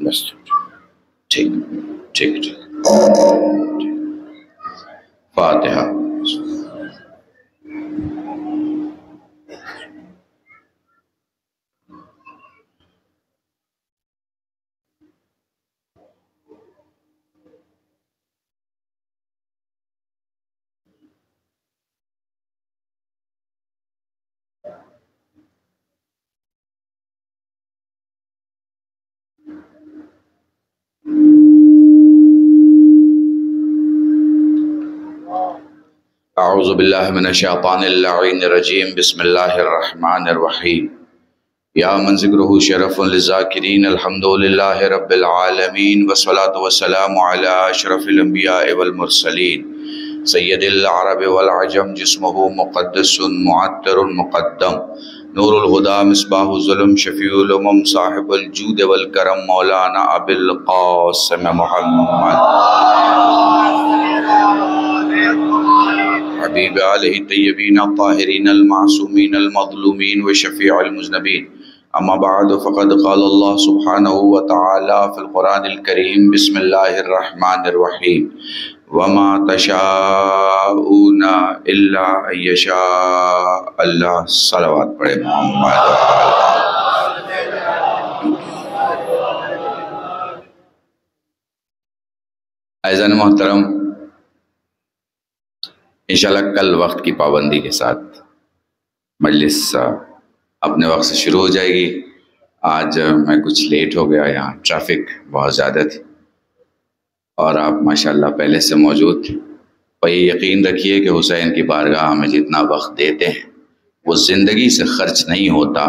بس ٹھیک ٹھیک ٹھیک. فاتحہ. اعوذ باللہ من الشیطان اللعین الرجیم. بسم اللہ الرحمن الرحیم. یا من ذکرہ شرف للذاکرین الحمدللہ رب العالمین والصلاة والسلام علی اشرف الانبیاء والمرسلین سید العرب والعجم جسمہ مقدس معطر مقدم نور الہدی مصباح الظلم شفیع الامم صاحب الجود والکرم مولانا ابی القاسم محمد حبیب آلہ الطیبین الطاہرین المعصومین المظلومین وشفیع المذنبین. اما بعد فقد قال اللہ سبحانہ وتعالی فی القرآن الکریم بسم اللہ الرحمن الرحیم وما تشاءون الا ان یشاء اللہ. صلوات پڑھے محمد. عزیزان محترم، انشاءاللہ کل وقت کی پابندی کے ساتھ مجلس اپنے وقت سے شروع ہو جائے گی. آج میں کچھ لیٹ ہو گیا، یہاں ٹریفک بہت زیادہ تھی اور آپ ماشاءاللہ پہلے سے موجود تھے. اور یہ یقین رکھیے کہ حسین کی بارگاہ میں جتنا وقت دیتے ہیں وہ زندگی سے خرچ نہیں ہوتا،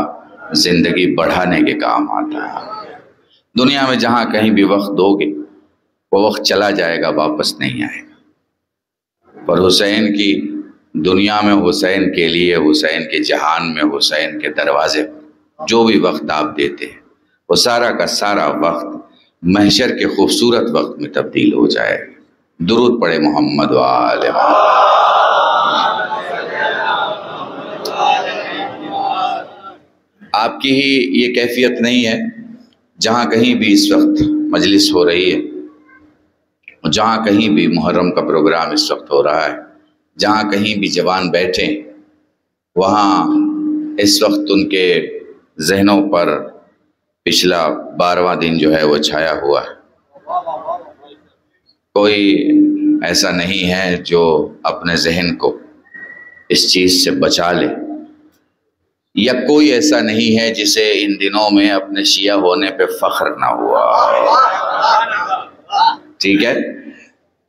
زندگی بڑھانے کے کام آتا ہے. دنیا میں جہاں کہیں بھی وقت دو گے وہ وقت چلا جائے گا، واپس نہیں آئے گا. پر حسین کی دنیا میں، حسین کے لیے، حسین کے جہان میں، حسین کے دروازے پر جو بھی وقت آپ دیتے ہیں وہ سارا کا سارا وقت محشر کے خوبصورت وقت میں تبدیل ہو جائے. درود پڑھے محمد و آل محمد. آپ کی ہی یہ کیفیت نہیں ہے. جہاں کہیں بھی اس وقت مجلس ہو رہی ہے، جہاں کہیں بھی محرم کا پروگرام اس وقت ہو رہا ہے، جہاں کہیں بھی جوان بیٹھے وہاں اس وقت ان کے ذہنوں پر پچھلا 12واں دن جو ہے وہ چھایا ہوا ہے. کوئی ایسا نہیں ہے جو اپنے ذہن کو اس چیز سے بچا لے، یا کوئی ایسا نہیں ہے جسے ان دنوں میں اپنے شیعہ ہونے پہ فخر نہ ہوا. ٹھیک ہے.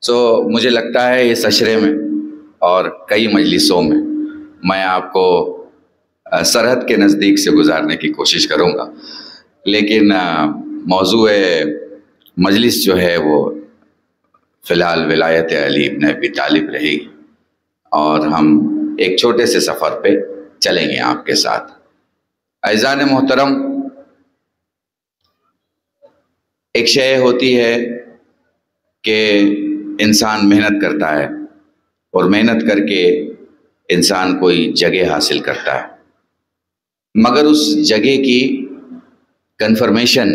سو مجھے لگتا ہے اس عشرے میں اور کئی مجلسوں میں میں آپ کو سرحد کے نزدیک سے گزارنے کی کوشش کروں گا، لیکن موضوع مجلس جو ہے وہ فی الحال ولایت علی ابن ابی طالب رہے گی، اور ہم ایک چھوٹے سے سفر پہ چلیں گے آپ کے ساتھ. عزیزان محترم، ایک شے ہوتی ہے کہ انسان محنت کرتا ہے اور محنت کر کے انسان کوئی جگہ حاصل کرتا ہے، مگر اس جگہ کی کنفرمیشن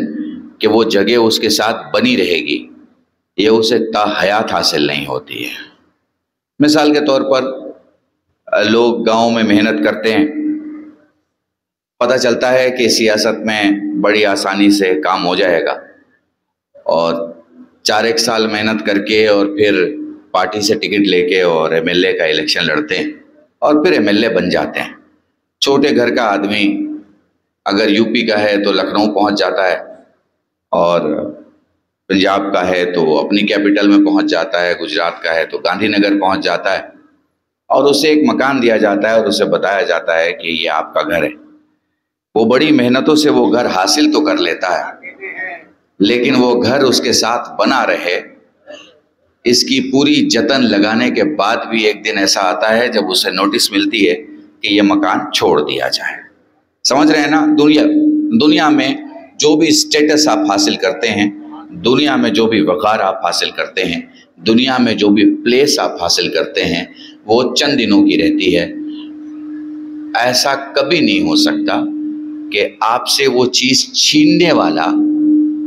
کہ وہ جگہ اس کے ساتھ بنی رہے گی یہ اسے تا حیات حاصل نہیں ہوتی ہے. مثال کے طور پر لوگ گاؤں میں محنت کرتے ہیں، پتہ چلتا ہے کہ سیاست میں بڑی آسانی سے کام ہو جائے گا، اور 4 سال محنت کر کے اور پھر پارٹی سے ٹکٹ لے کے اور ایم ایل اے کا الیکشن لڑتے ہیں اور پھر ایم ایل اے بن جاتے ہیں. چھوٹے گھر کا آدمی اگر یو پی کا ہے تو لکھنؤ پہنچ جاتا ہے، اور پنجاب کا ہے تو اپنی کیپٹل میں پہنچ جاتا ہے، گجرات کا ہے تو گاندھی نگر پہنچ جاتا ہے، اور اسے ایک مکان دیا جاتا ہے اور اسے بتایا جاتا ہے کہ یہ آپ کا گھر ہے. وہ بڑی محنتوں سے وہ گھر حاصل تو کر لیتا ہے، لیکن وہ گھر اس کے ساتھ بنا رہے، اس کی پوری جتن لگانے کے بعد بھی ایک دن ایسا آتا ہے جب اسے نوٹس ملتی ہے کہ یہ مکان چھوڑ دیا جائے. سمجھ رہے ہیں نا؟ دنیا میں جو بھی اسٹیٹس آپ حاصل کرتے ہیں، دنیا میں جو بھی وقار آپ حاصل کرتے ہیں، دنیا میں جو بھی پلیس آپ حاصل کرتے ہیں، وہ چند دنوں کی رہتی ہے. ایسا کبھی نہیں ہو سکتا کہ آپ سے وہ چیز چھیننے والا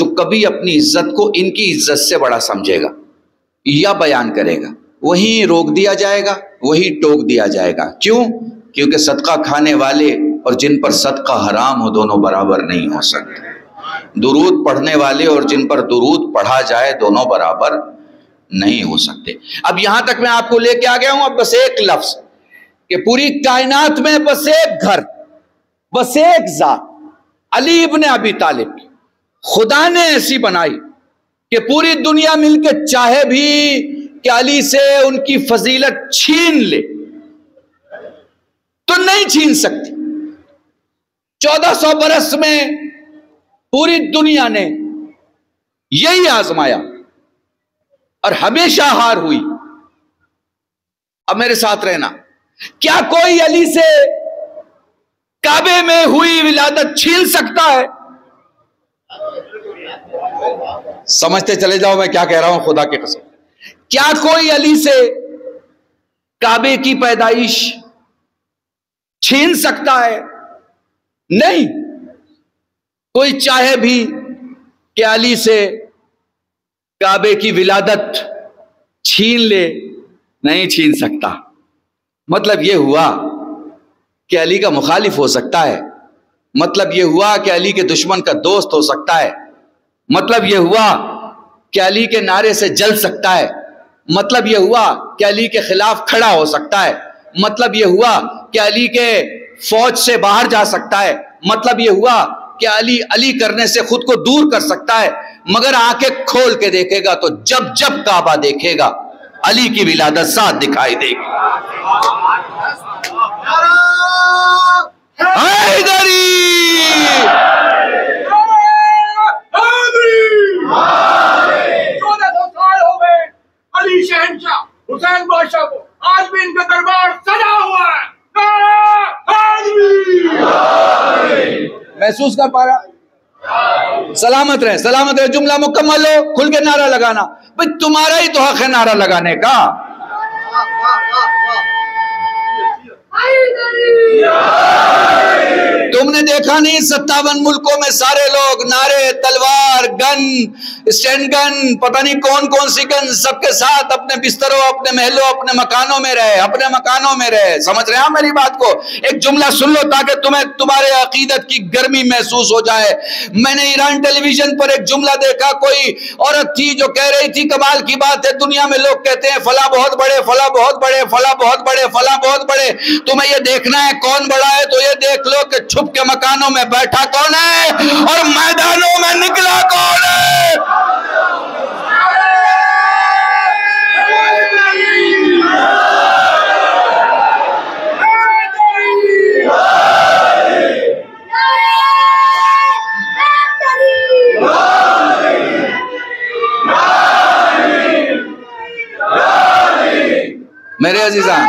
جو کبھی اپنی عزت کو ان کی عزت سے بڑا سمجھے گا یا بیان کرے گا، وہیں روک دیا جائے گا، وہیں ٹوک دیا جائے گا۔ کیوں؟ کیونکہ صدقہ کھانے والے اور جن پر صدقہ حرام ہو دونوں برابر نہیں ہو سکتے۔ درود پڑھنے والے اور جن پر درود پڑھا جائے دونوں برابر نہیں ہو سکتے۔ اب یہاں تک میں آپ کو لے کے آ گیا ہوں، اب بس ایک لفظ کہ پوری کائنات میں بس ایک گھر، بس ایک ذات، علی ابن ابی طالب کی خدا نے ایسی بنائی کہ پوری دنیا مل کے چاہے بھی کہ علی سے ان کی فضیلت چھین لے تو نہیں چھین سکتی۔ 1400 برس میں پوری دنیا نے یہی آزمایا اور ہمیشہ ہار ہوئی۔ اب میرے ساتھ رہنا، کیا کوئی علی سے کعبے میں ہوئی ولادت چھین سکتا ہے؟ سمجھتے چلے جاؤ میں کیا کہہ رہا ہوں، خدا کی قسم۔ کیا کوئی علی سے کعبے کی پیدائش چھین سکتا ہے؟ نہیں۔ کوئی چاہے بھی کہ علی سے کعبے کی ولادت چھین لے، نہیں چھین سکتا۔ مطلب یہ ہوا کہ علی کا مخالف ہو سکتا ہے، مطلب یہ ہوا کہ علی کے دشمن کا دوست ہو سکتا ہے، مطلب یہ ہوا کہ علی کے نعرے سے جل سکتا ہے، مطلب یہ ہوا کہ علی کے خلاف کھڑا ہو سکتا ہے، مطلب یہ ہوا کہ علی کے فوج سے باہر جا سکتا ہے، مطلب یہ ہوا کہ علی علی کرنے سے خود کو دور کر سکتا ہے۔ مگر آنکھیں کھول کے دیکھے گا تو جب جب کعبہ دیکھے گا علی کی ولادت ساتھ دکھائی دے گی۔ حیدری 1400 سال ہو گئے علی شہنشاہ حسین بادشاہ کو، آج بھی ان کا دربار سجا ہوا ہے۔ محسوس کر پا رہا؟ سلامت رہے، سلامت رہے۔ جملہ مکمل ہو، کھل کے نعرہ لگانا۔ بھئی تمہارا ہی تو حق ہے نعرہ لگانے کا۔ تم نے دیکھا نہیں 57 ملکوں میں سارے لوگ نعرے، تلوار، گن، اسٹینڈ گن، پتہ نہیں کون کون سی گن، سب کے ساتھ اپنے بستروں، اپنے محلوں، اپنے مکانوں میں رہے، اپنے مکانوں میں رہے۔ سمجھ رہے ہیں میری بات کو؟ ایک جملہ سن لو تاکہ تمہیں تمہارے عقیدت کی گرمی محسوس ہو جائے۔ میں نے ایران ٹیلی ویژن پر ایک جملہ دیکھا، کوئی عورت تھی جو کہہ رہی تھی کمال کی بات ہے، دنیا میں لوگ کہتے ہیں فلاں بہت بڑے، فلاں بہت بڑے، فلاں بہت بڑے، فلاں بہت بڑے، تمہیں یہ دیکھنا ہے کون بڑا ہے تو یہ دیکھ لو کہ چھپ کے مکانوں میں بیٹھا کون ہے اور میدانوں میں نکلا کون ہے۔ میرے عزیزان،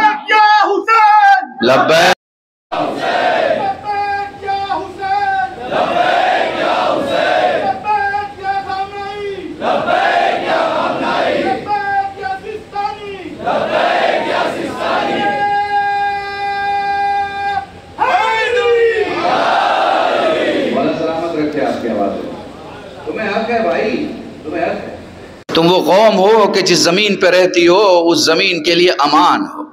لبیک تم وہ قوم ہو کہ جس زمین پہ رہتی ہو اس زمین کے لیے امان ہو۔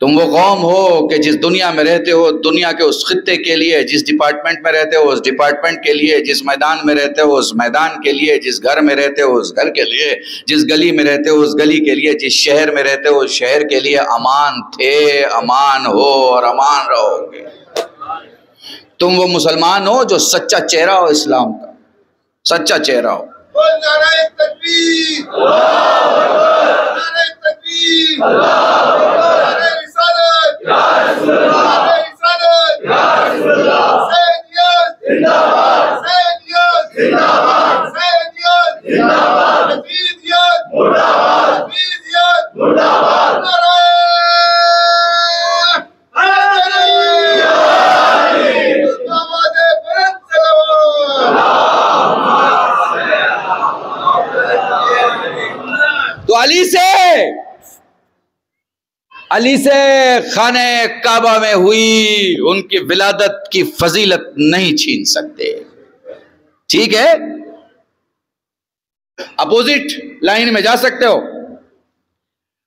تم وہ قوم ہو کہ جس دنیا میں رہتے ہو دنیا کے اس خطے کے لیے، جس ڈپارٹمنٹ میں رہتے ہو اس ڈپارٹمنٹ کے لیے، جس میدان میں رہتے ہو اس میدان کے لیے، جس گھر میں رہتے ہو اس گھر کے لیے، جس گلی میں رہتے ہو اس گلی کے لیے، جس شہر میں رہتے ہو اس شہر کے لیے امان تھے، امان ہو اور امان رہو گے۔ تم وہ مسلمان ہو جو سچا چہرہ ہو اسلام کا، سچا چہرہ ہو۔ نعرہ تکبیر، نعرہ تکبیر، نعرہ رسالت، نعرہ رسالت، حسینیت زندہ باد، حسینیت زندہ باد، حسینیت زندہ باد، حفیظیت مرد آباد، حفیظیت مرد آباد، نعرہ علی سے خانہ کعبہ میں ہوئی ان کی ولادت کی فضیلت نہیں چھین سکتے۔ ٹھیک ہے، اپوزٹ لائن میں جا سکتے ہو.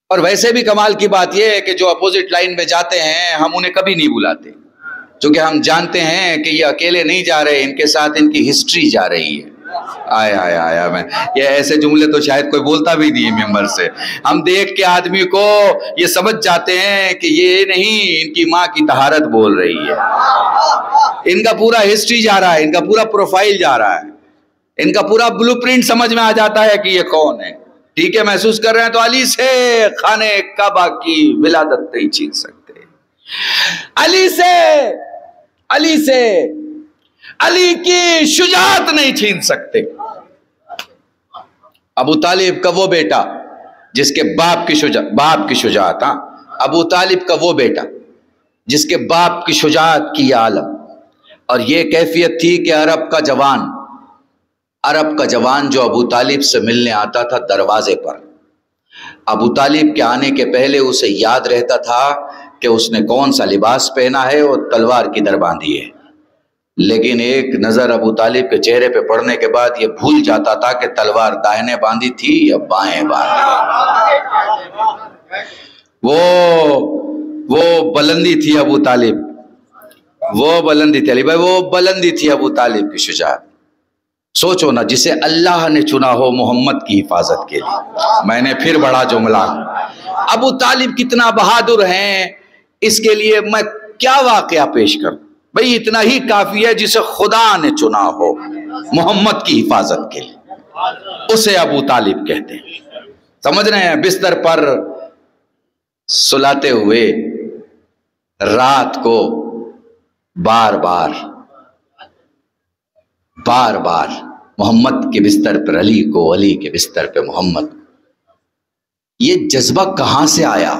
اور ویسے بھی کمال کی بات یہ ہے کہ جو اپوزٹ لائن میں جاتے ہیں ہم انہیں کبھی نہیں بلاتے، چونکہ ہم جانتے ہیں کہ یہ اکیلے نہیں جا رہے، ان کے ساتھ ان کی ہسٹری جا رہی ہے. آیا میں یہ ایسے جملے تو شاید کوئی بولتا بھی نہیں ممبر سے. ہم دیکھ کے آدمی کو یہ سمجھ جاتے ہیں کہ یہ نہیں، ان کی ماں کی طہارت بول رہی ہے. ان کا پورا ہسٹری جا رہا ہے، ان کا پورا پروفائل جا رہا ہے، ان کا پورا بلو پرنٹ سمجھ میں آ جاتا ہے کہ یہ کون ہے. ٹھیک ہے، محسوس کر رہے ہیں تو علی سے خانہ کعبہ کی ولادت نہیں چھین سکتے. علی سے علی کی شجاعت نہیں چھین سکتے. ابو طالب کا وہ بیٹا جس کے باپ کی شجاعت، ابو طالب کا وہ بیٹا جس کے باپ کی شجاعت کی عالم. اور یہ کیفیت تھی کہ عرب کا جوان جو ابو طالب سے ملنے آتا تھا دروازے پر، ابو طالب کے آنے کے پہلے اسے یاد رہتا تھا کہ اس نے کون سا لباس پہنا ہے اور تلوار کدھر باندھی ہے. لیکن ایک نظر ابو طالب کے چہرے پہ پڑنے کے بعد یہ بھول جاتا تھا کہ تلوار داہنے باندھی تھی یا بائیں باندھی. وہ بلندی تھی ابو طالب، وہ بلندی تھی علی بھائی، وہ بلندی تھی ابو طالب کی شجاعت. سوچو نا، جسے اللہ نے چنا ہو محمد کی حفاظت کے لیے. میں نے پھر بڑا جملہ، ابو طالب کتنا بہادر ہیں، اس کے لیے میں کیا واقعہ پیش کروں. بھئی اتنا ہی کافی ہے، جسے خدا نے چنا ہو محمد کی حفاظت کے لیے، اسے ابو طالب کہتے ہیں. سمجھ رہے ہیں؟ بستر پر سلاتے ہوئے رات کو بار بار محمد کے بستر پر علی کو، علی کے بستر پہ محمد. یہ جذبہ کہاں سے آیا؟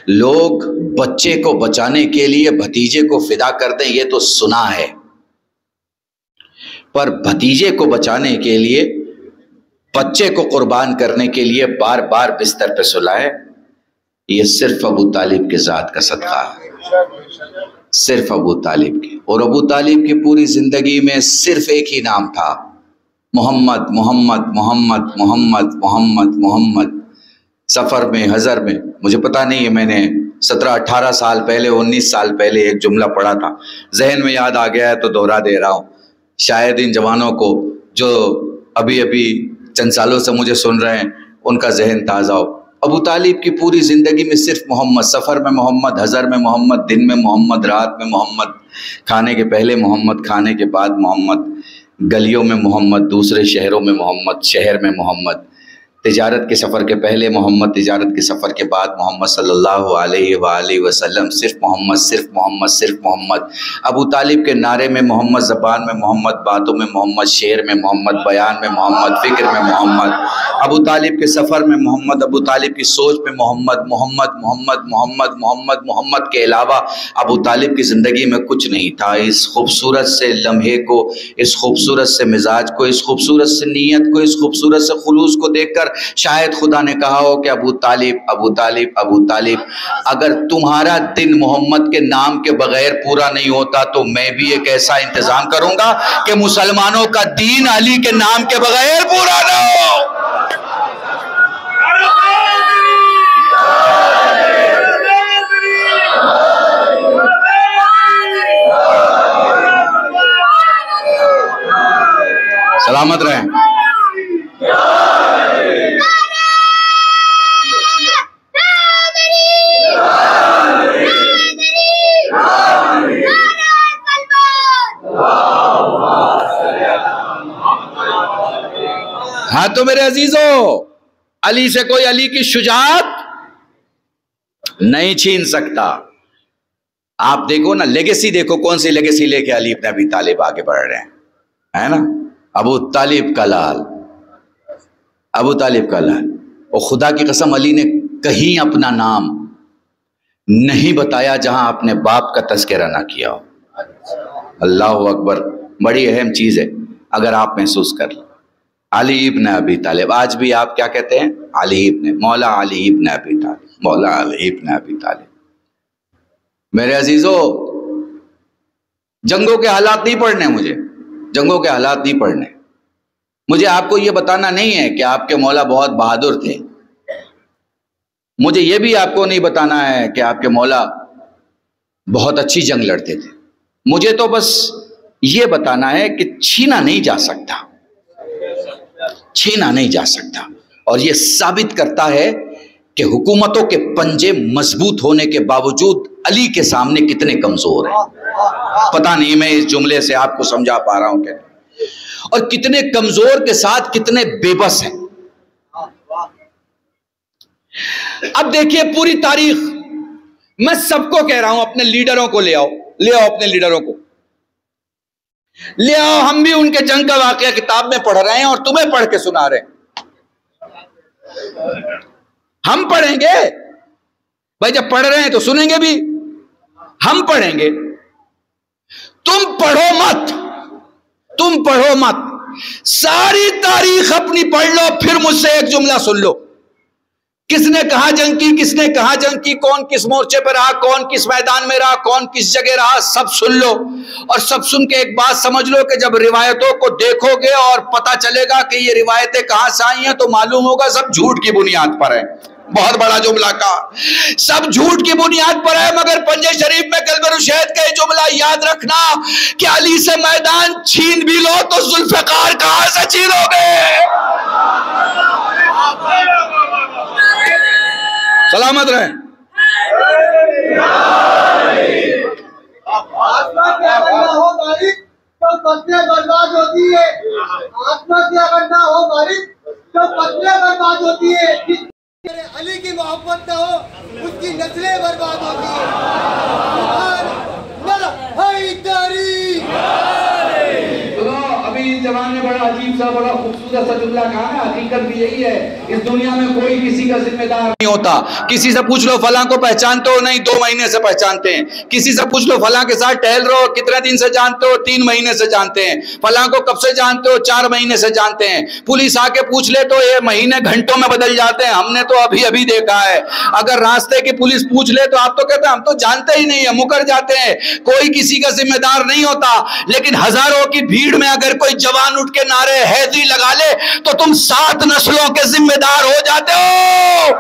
لوگ بچے کو بچانے کے لیے بھتیجے کو فدا کر دیں یہ تو سنا ہے، پر بھتیجے کو بچانے کے لیے بچے کو قربان کرنے کے لیے بار بار بستر پہ سلائے، یہ صرف ابو طالب کے ذات کا صدقہ ہے، صرف ابو طالب کے. اور ابو طالب کی پوری زندگی میں صرف ایک ہی نام تھا، محمد محمد محمد محمد محمد محمد. سفر میں، حضر میں، مجھے پتا نہیں ہے، میں نے 17-18 سال پہلے، 19 سال پہلے ایک جملہ پڑھا تھا، ذہن میں یاد آ گیا ہے تو دوہرا دے رہا ہوں. شاید ان جوانوں کو جو ابھی چند سالوں سے مجھے سن رہے ہیں ان کا ذہن تازہ ہو. ابو طالب کی پوری زندگی میں صرف محمد، سفر میں محمد، حضر میں محمد، دن میں محمد، رات میں محمد، کھانے کے پہلے محمد، کھانے کے بعد محمد، گلیوں میں محمد، دوسرے شہروں میں محمد، شہر میں محمد، تجارت کے سفر کے پہلے محمد، تجارت کے سفر کے بعد محمد صلی اللہ علیہ وآلہ وسلم، صرف محمد، صرف محمد، صرف محمد. ابو طالب کے نعرے میں محمد، زبان میں محمد، باتوں میں محمد، شعر میں محمد، بیان میں محمد، فکر میں محمد. ابو طالب کے سفر میں محمد، ابو طالب کی سوچ میں محمد. محمد محمد محمد محمد محمد کے علاوہ ابو طالب کی زندگی میں کچھ نہیں تھا. اس خوبصورت سے لمحے کو، اس خوبصورت سے مزاج کو، اس خوبصورت سے نیت کو، اس خوبصورت سے خلوص کو دیکھ کر شاید خدا نے کہا ہو کہ ابو طالب ابو طالب ابو طالب، اگر تمہارا دن محمد کے نام کے بغیر پورا نہیں ہوتا تو میں بھی ایک ایسا انتظام کروں گا کہ مسلمانوں کا دین علی کے نام کے بغیر پورا نہ ہو. سلامت رہیں. ہاں تو میرے عزیزو، علی سے کوئی علی کی شجاعت نہیں چھین سکتا. آپ دیکھو نا، لیگیسی دیکھو، کون سی لیگیسی لے کے علی ابن ابی طالب آگے بڑھ رہے ہیں، ہے نا؟ ابو طالب کا لال، ابو طالب کا لال. اور خدا کی قسم علی نے کہیں اپنا نام نہیں بتایا جہاں اپنے باپ کا تذکرہ نہ کیا ہو. اللہ اکبر، بڑی اہم چیز ہے اگر آپ محسوس کر لیں. علی ابن ابی طالب، آج بھی آپ کیا کہتے ہیں؟ علی ابن، مولا علی ابن ابی طالب، مولا علی ابن ابی طالب. میرے عزیزو، جنگوں کے حالات نہیں پڑھنے، مجھے جنگوں کے حالات نہیں پڑھنے. مجھے آپ کو یہ بتانا نہیں ہے کہ آپ کے مولا بہت بہادر تھے. مجھے یہ بھی آپ کو نہیں بتانا ہے کہ آپ کے مولا بہت اچھی جنگ لڑتے تھے. مجھے تو بس یہ بتانا ہے کہ چھینا نہیں جا سکتا، چھینا نہیں جا سکتا. اور یہ ثابت کرتا ہے کہ حکومتوں کے پنجے مضبوط ہونے کے باوجود علی کے سامنے کتنے کمزور ہیں. پتہ نہیں میں اس جملے سے آپ کو سمجھا پا رہا ہوں کہ، اور کتنے کمزور کے ساتھ کتنے بے بس ہیں. اب دیکھیے پوری تاریخ، میں سب کو کہہ رہا ہوں اپنے لیڈروں کو لے آؤ اپنے لیڈروں کو لے آؤ. ہم بھی ان کے جنگ کا واقعہ کتاب میں پڑھ رہے ہیں اور تمہیں پڑھ کے سنا رہے ہیں. ہم پڑھیں گے بھائی، جب پڑھ رہے ہیں تو سنیں گے بھی. ہم پڑھیں گے، تم پڑھو مت. ساری تاریخ اپنی پڑھ لو، پھر مجھ سے ایک جملہ سن لو. کس نے کہاں جنگ کی، کس نے کہاں جنگ کی، کون کس مورچے پہ رہا، کون کس میدان میں رہا، کون کس جگہ رہا، سب سن لو. اور سب سن کے ایک بات سمجھ لو کہ جب روایتوں کو دیکھو گے اور پتہ چلے گا کہ یہ روایتیں کہاں سے آئی ہیں تو معلوم ہوگا سب جھوٹ کی بنیاد پر ہے. بہت بڑا جملہ کہا، سب جھوٹ کی بنیاد پر ہے. مگر پنجے شریف میں قلب رشید کا یہ جملہ یاد رکھنا کہ علی سے میدان چھین بھی لو تو ذوالفقار کہاں سے چھینو گے. سلامت رہیں. آسما کی اگر نہ ہو بارش تو فصلیں برباد ہوتی ہے. آسما کی اگر نہ ہو بارش تو فصلیں برباد ہوتی ہے. علی کی محبت نہ ہو اس کی نسلیں برباد ہوتی ہیں. ابھی اس جوان نے بڑا عجیب سا بڑا خوبصورت سا جملہ کہا ہے. حقیقت بھی یہی ہے، اس دنیا میں کوئی کسی کا ذمہ دار نہیں ہوتا. کسی سے پوچھ لو فلاں کو پہچانتے ہو؟ نہیں، 2 مہینے سے پہچانتے ہیں. کسی سے پوچھ لو فلاں کے ساتھ ٹہل رہو کتنے دن سے جانتے ہو؟ 3 مہینے سے جانتے ہیں. فلاں کو کب سے جانتے ہو؟ 4 مہینے سے جانتے ہیں. پولیس آ کے پوچھ لے تو یہ مہینے گھنٹوں میں بدل جاتے ہیں. ہم نے تو ابھی دیکھا ہے. اگر راستے کی پولیس پوچھ لے تو آپ تو کہتے ہیں ہم تو جانتے ہی نہیں ہیں، مکر جاتے ہیں. کوئی کسی کا ذمہ دار نہیں ہوتا. لیکن ہزاروں کی بھیڑ میں اگر کوئی جوان اٹھ کے نعرے حیدری لگا لے تو تم 7 نسلوں کے ذمہ دار ہو جاتے ہو.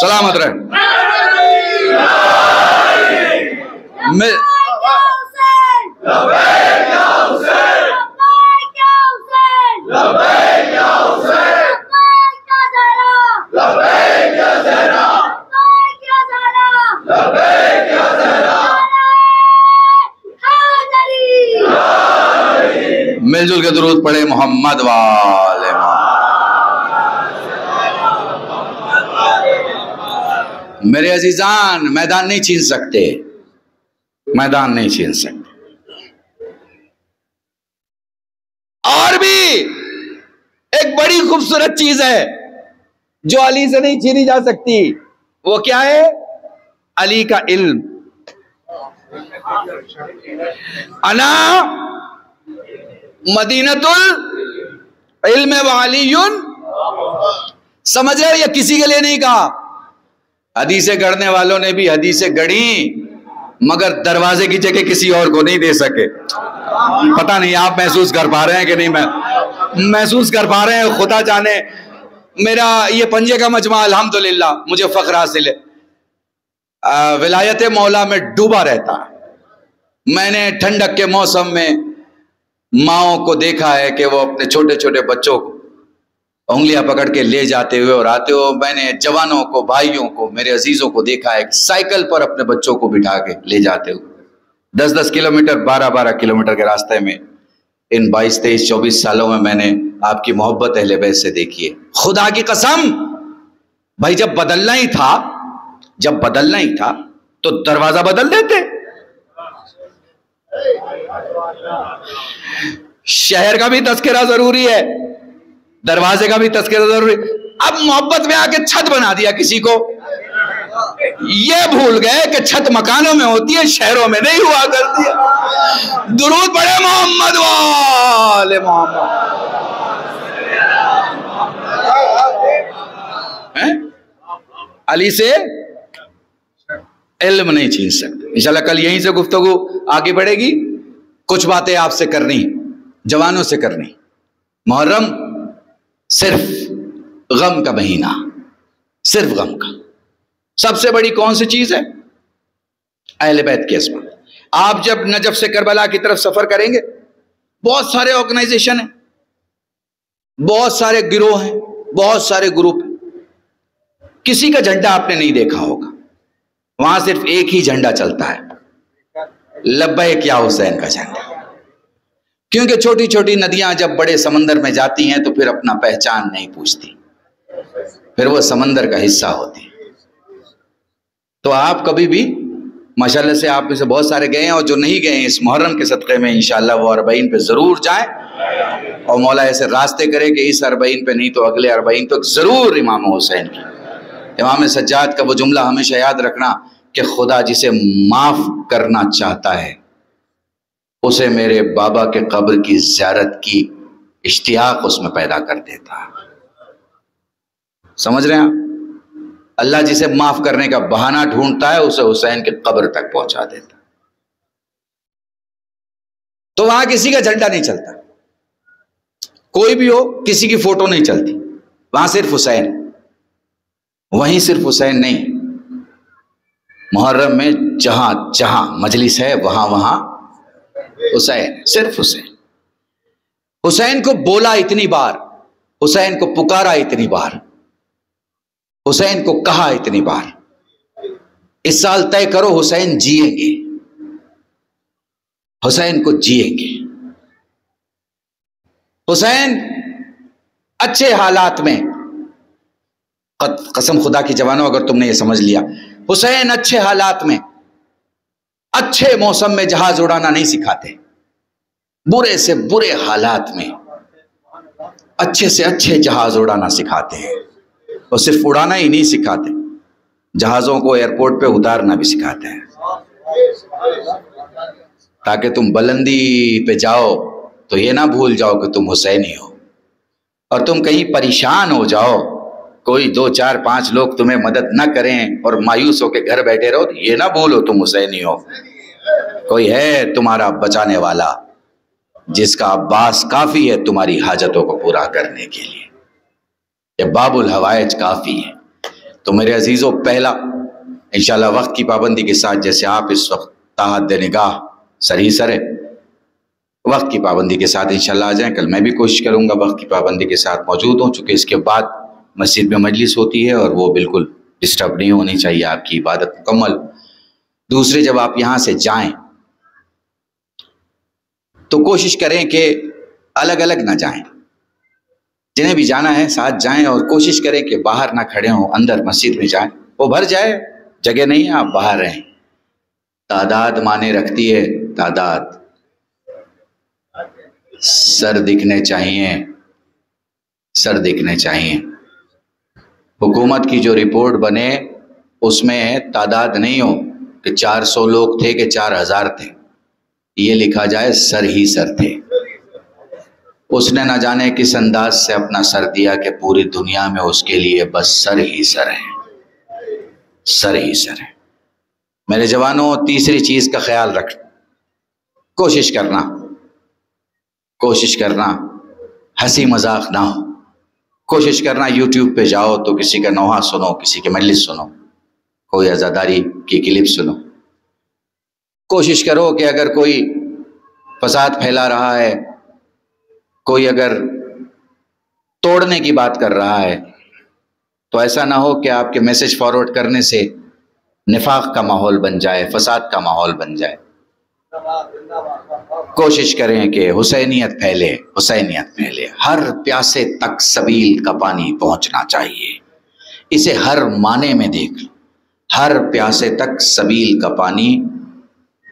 سلامت رہے. مل جل کے درود پڑھے محمد والے. میرے عزیزان، میدان نہیں چھین سکتے، میدان نہیں چھین سکتے. اور بھی ایک بڑی خوبصورت چیز ہے جو علی سے نہیں چھینی جا سکتی. وہ کیا ہے؟ علی کا علم. انا مدینۃ العلم وعلی. سمجھ رہے ہو؟ یہ کسی کے لیے نہیں کہا. حدیثیں گڑھنے والوں نے بھی حدیثیں گڑھی مگر دروازے کی جگہ کسی اور کو نہیں دے سکے. پتہ نہیں آپ محسوس کر پا رہے ہیں کہ نہیں. میں محسوس کر پا رہے ہیں. خدا جانے میرا یہ پنجے کا مجمع الحمدللہ مجھے فخر حاصل ہے. ولایت مولا میں ڈوبا رہتا. میں نے ٹھنڈک کے موسم میں ماؤں کو دیکھا ہے کہ وہ اپنے چھوٹے چھوٹے بچوں کو انگلیاں پکڑ کے لے جاتے ہوئے اور آتے ہو. میں نے جوانوں کو، بھائیوں کو، میرے عزیزوں کو دیکھا ہے سائیکل پر اپنے بچوں کو بٹھا کے لے جاتے ہوئے 10-10 کلومیٹر 12-12 کلومیٹر کے راستے میں. ان 22-23-24 سالوں میں نے آپ کی محبت اہل بیت سے دیکھی ہے. خدا کی قسم بھائی، جب بدلنا ہی تھا تو دروازہ بدل دیتے. شہر کا بھی تذکرہ ضروری ہے، دروازے کا بھی تذکرہ ضروری. اب محبت میں آ کے چھت بنا دیا کسی کو. یہ بھول گئے کہ چھت مکانوں میں ہوتی ہے، شہروں میں نہیں ہوا کرتی ہے. درود پڑھے محمد والے محمد. علی سے علم نہیں چھین سکتے. انشاءاللہ کل یہیں سے گفتگو آگے بڑھے گی. کچھ باتیں آپ سے کرنی، جوانوں سے کرنی. محرم صرف غم کا مہینہ، صرف غم کا. سب سے بڑی کون سی چیز ہے؟ اہل بیت کی عظمت. آپ جب نجف سے کربلا کی طرف سفر کریں گے، بہت سارے آرگنائزیشن ہیں، بہت سارے گروہ ہیں، بہت سارے گروپ ہیں. کسی کا جھنڈا آپ نے نہیں دیکھا ہوگا. وہاں صرف ایک ہی جھنڈا چلتا ہے، لبیک یا حسین کا جھنڈا. کیونکہ چھوٹی چھوٹی ندیاں جب بڑے سمندر میں جاتی ہیں تو پھر اپنا پہچان نہیں پوچھتی، پھر وہ سمندر کا حصہ ہوتی. تو آپ کبھی بھی ماشاءاللہ سے آپ میں سے بہت سارے گئے ہیں، اور جو نہیں گئے ہیں اس محرم کے صدقے میں انشاءاللہ وہ 40 پہ ضرور جائیں، اور مولا ایسے راستے کرے کہ اس 40 پہ نہیں تو اگلے 40 تک ضرور امام حسین کی. امام سجاد کا وہ جملہ ہمیشہ یاد رکھنا کہ خدا جسے معاف کرنا چاہتا ہے اسے میرے بابا کے قبر کی زیارت کی اشتیاق اس میں پیدا کر دیتا ہے. سمجھ رہے ہیں آپ؟ اللہ جسے معاف کرنے کا بہانہ ڈھونڈتا ہے اسے حسین کے قبر تک پہنچا دیتا. تو وہاں کسی کا جھنڈا نہیں چلتا، کوئی بھی ہو کسی کی فوٹو نہیں چلتی. وہاں صرف حسین. وہیں صرف حسین نہیں، محرم میں جہاں جہاں مجلس ہے وہاں وہاں حسین، صرف حسین. حسین کو بولا اتنی بار، حسین کو پکارا اتنی بار، حسین کو کہا اتنی بار. اس سال طے کرو حسین جیئیں گے، حسین کو جیئیں گے. حسین اچھے حالات میں، قسم خدا کی جوانوں اگر تم نے یہ سمجھ لیا، حسین اچھے حالات میں، اچھے موسم میں جہاز اڑانا نہیں سکھاتے، برے سے برے حالات میں اچھے سے اچھے جہاز اڑانا سکھاتے ہیں. اور صرف اڑانا ہی نہیں سکھاتے، جہازوں کو ایئرپورٹ پہ اتارنا بھی سکھاتے ہیں، تاکہ تم بلندی پہ جاؤ تو یہ نہ بھول جاؤ کہ تم حسینی ہو. اور تم کہیں پریشان ہو جاؤ، کوئی 2 4 5 لوگ تمہیں مدد نہ کریں اور مایوس ہو کے گھر بیٹھے رہو، یہ نہ بھولو تم حسینی ہو. کوئی ہے تمہارا بچانے والا جس کا عباس کافی ہے تمہاری حاجتوں کو پورا کرنے کے لیے. یہ باب الحوائج کافی ہے. تو میرے عزیزوں، پہلا انشاءاللہ وقت کی پابندی کے ساتھ، جیسے آپ اس وقت تحت نگاہ سر ہی سر ہے، وقت کی پابندی کے ساتھ انشاءاللہ آ جائیں. کل میں بھی کوشش کروں گا وقت کی پابندی کے ساتھ موجود ہوں، چونکہ اس کے بعد مسجد میں مجلس ہوتی ہے اور وہ بالکل ڈسٹرب نہیں ہونی چاہیے، آپ کی عبادت مکمل. دوسرے، جب آپ یہاں سے جائیں تو کوشش کریں کہ الگ الگ نہ جائیں. جنہیں بھی جانا ہے ساتھ جائیں، اور کوشش کریں کہ باہر نہ کھڑے ہوں، اندر مسجد میں جائیں. وہ بھر جائے، جگہ نہیں ہے، آپ باہر رہیں. تعداد مانے رکھتی ہے، تعداد. سر دکھنے چاہیے، سر دکھنے چاہیے. حکومت کی جو رپورٹ بنے اس میں تعداد نہیں ہو کہ 400 لوگ تھے کہ 4000 تھے، یہ لکھا جائے سر ہی سر تھے. اس نے نہ جانے کس انداز سے اپنا سر دیا کہ پوری دنیا میں اس کے لیے بس سر ہی سر ہے، سر ہی سر ہے. میرے جوانوں، تیسری چیز کا خیال رکھ، کوشش کرنا ہنسی مذاق نہ ہو. کوشش کرنا یوٹیوب پہ جاؤ تو کسی کا نوحہ سنو، کسی کے مجلس سنو، کوئی عزاداری کی کلپ سنو. کوشش کرو کہ اگر کوئی فساد پھیلا رہا ہے، کوئی اگر توڑنے کی بات کر رہا ہے، تو ایسا نہ ہو کہ آپ کے میسج فارورڈ کرنے سے نفاق کا ماحول بن جائے، فساد کا ماحول بن جائے. کوشش کریں کہ حسینیت پھیلے، حسینیت پھیلے. ہر پیاسے تک سبیل کا پانی پہنچنا چاہیے. اسے ہر معنی میں دیکھ لو، ہر پیاسے تک سبیل کا پانی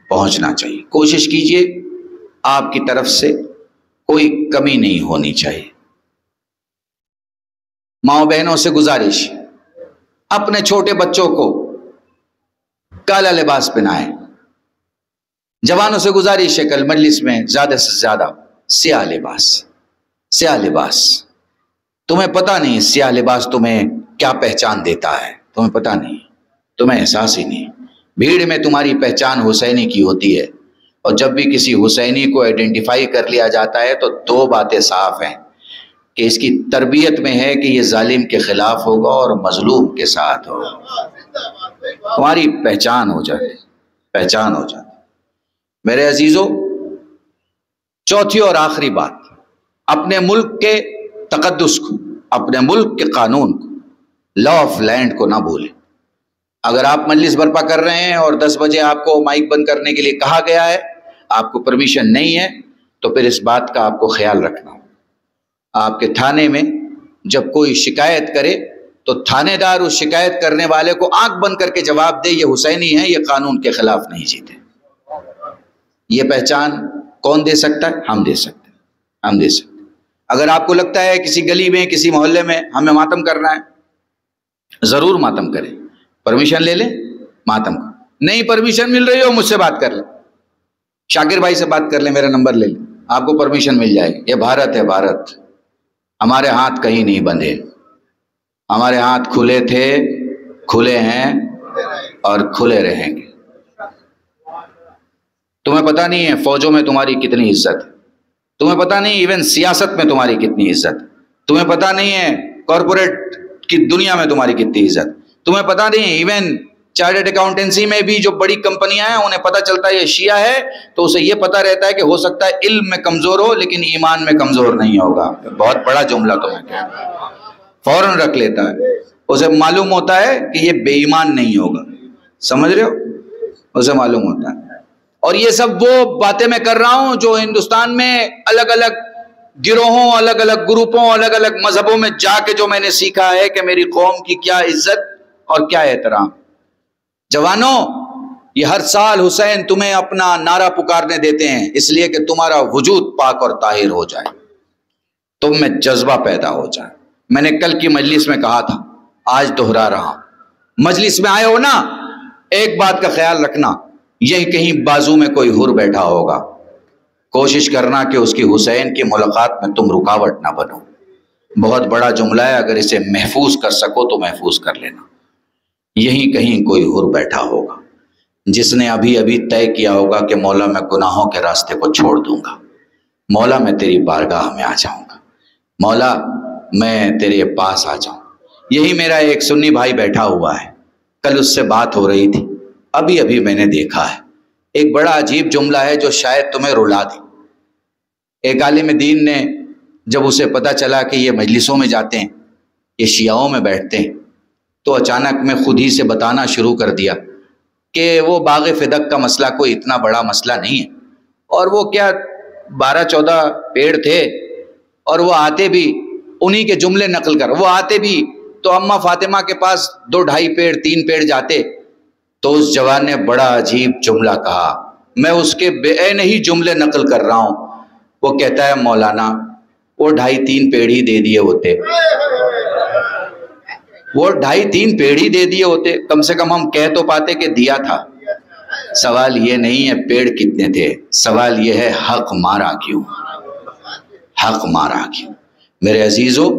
پہنچنا چاہیے. کوشش کیجئے، آپ کی طرف سے کوئی کمی نہیں ہونی چاہیے. ماؤں بہنوں سے گزارش، اپنے چھوٹے بچوں کو کالا لباس پہنائیں. جوانوں سے گزارش ہے کل مجلس میں زیادہ سے زیادہ سیاہ لباس. سیاہ لباس، تمہیں پتہ نہیں سیاہ لباس تمہیں کیا پہچان دیتا ہے، تمہیں پتہ نہیں، تمہیں احساس ہی نہیں. بھیڑ میں تمہاری پہچان حسینی کی ہوتی ہے، اور جب بھی کسی حسینی کو آئیڈینٹیفائی کر لیا جاتا ہے تو دو باتیں صاف ہیں کہ اس کی تربیت میں ہے کہ یہ ظالم کے خلاف ہوگا اور مظلوم کے ساتھ ہوگا. تمہاری پہچان ہو جاتی، پہچان ہو جاتی. میرے عزیزو، چوتھی اور آخری بات، اپنے ملک کے تقدس کو، اپنے ملک کے قانون کو، لا آف لینڈ کو نہ بھولیں. اگر آپ مجلس برپا کر رہے ہیں اور 10 بجے آپ کو مائک بند کرنے کے لیے کہا گیا ہے، آپ کو پرمیشن نہیں ہے، تو پھر اس بات کا آپ کو خیال رکھنا ہو. آپ کے تھانے میں جب کوئی شکایت کرے تو تھانے دار اس شکایت کرنے والے کو آنکھ بند کر کے جواب دے، یہ حسینی ہے، یہ قانون کے خلاف نہیں جیتے. یہ پہچان کون دے سکتا ہے؟ ہم دے سکتے ہیں، ہم دے سکتے ہیں. اگر آپ کو لگتا ہے کسی گلی میں، کسی محلے میں ہمیں ماتم کرنا ہے، ضرور ماتم کریں، پرمیشن لے لیں، ماتم کو. نہیں پرمیشن مل رہی ہو، مجھ سے بات کر لیں، شاکر بھائی سے بات کر لیں، میرا نمبر لے لیں، آپ کو پرمیشن مل جائے گی. یہ بھارت ہے، بھارت. ہمارے ہاتھ کہیں نہیں بندھے، ہمارے ہاتھ کھلے تھے، کھلے ہیں اور کھلے رہیں گے. تمہیں پتہ نہیں ہے فوجوں میں تمہاری کتنی عزت ہے، تمہیں پتہ نہیں ایون سیاست میں تمہاری کتنی عزت ہے، تمہیں پتہ نہیں ہے کارپوریٹ کی دنیا میں تمہاری کتنی عزت، تمہیں پتہ نہیں ایون چارٹرڈ اکاؤنٹنسی میں بھی جو بڑی کمپنیاں ہیں انہیں پتہ چلتا ہے یہ شیعہ ہے تو اسے یہ پتہ رہتا ہے کہ ہو سکتا ہے علم میں کمزور ہو لیکن ایمان میں کمزور نہیں ہوگا. بہت بڑا جملہ تمہیں کہہ رہا ہوں، فوراً رکھ لیتا ہے. اسے معلوم ہوتا ہے کہ یہ بے ایمان نہیں ہوگا. سمجھ رہے ہو؟ اسے معلوم ہوتا ہے. اور یہ سب وہ باتیں میں کر رہا ہوں جو ہندوستان میں الگ الگ گروہوں، الگ الگ گروپوں، الگ الگ مذہبوں میں جا کے جو میں نے سیکھا ہے کہ میری قوم کی کیا عزت اور کیا احترام. جوانوں، یہ ہر سال حسین تمہیں اپنا نعرہ پکارنے دیتے ہیں اس لیے کہ تمہارا وجود پاک اور طاہر ہو جائے، تم میں جذبہ پیدا ہو جائے. میں نے کل کی مجلس میں کہا تھا، آج دہرا رہا ہوں. مجلس میں آئے ہو نا، ایک بات کا خیال رکھنا، یہ کہیں بازو میں کوئی حر بیٹھا ہوگا، کوشش کرنا کہ اس کی حسین کی ملاقات میں تم رکاوٹ نہ بنو. بہت بڑا جملہ ہے، اگر اسے محفوظ کر سکو تو محفوظ کر لینا. یہیں کہیں کوئی حر بیٹھا ہوگا جس نے ابھی ابھی طے کیا ہوگا کہ مولا میں گناہوں کے راستے کو چھوڑ دوں گا، مولا میں تیری بارگاہ میں آ جاؤں گا، مولا میں تیرے پاس آ جاؤں. یہی میرا ایک سنی بھائی بیٹھا ہوا ہے، کل اس سے بات ہو رہی تھی، ابھی ابھی میں نے دیکھا ہے. ایک بڑا عجیب جملہ ہے جو شاید تمہیں رلا دے. ایک عالم دین نے جب اسے پتا چلا کہ یہ مجلسوں میں جاتے ہیں، یہ شیعوں میں بیٹھتے ہیں، تو اچانک میں خود ہی سے بتانا شروع کر دیا کہ وہ باغ فدق کا مسئلہ کوئی اتنا بڑا مسئلہ نہیں ہے، اور وہ کیا 12-14 پیڑ تھے، اور وہ آتے بھی انہی کے جملے نقل کر، وہ آتے بھی تو اماں فاطمہ کے پاس 2-2.5 پیڑ 3 پیڑ جاتے. تو اس جوان نے بڑا عجیب جملہ کہا، میں اس کے بے عین ہی جملے نقل کر رہا ہوں. وہ کہتا ہے مولانا وہ 2.5-3 پیڑ ہی دے دیے ہوتے، وہ 2.5-3 پیڑ ہی دے دیے ہوتے، کم سے کم ہم کہہ تو پاتے کہ دیا تھا. سوال یہ نہیں ہے پیڑ کتنے تھے، سوال یہ ہے حق مارا کیوں، حق مارا کیوں. میرے عزیزو،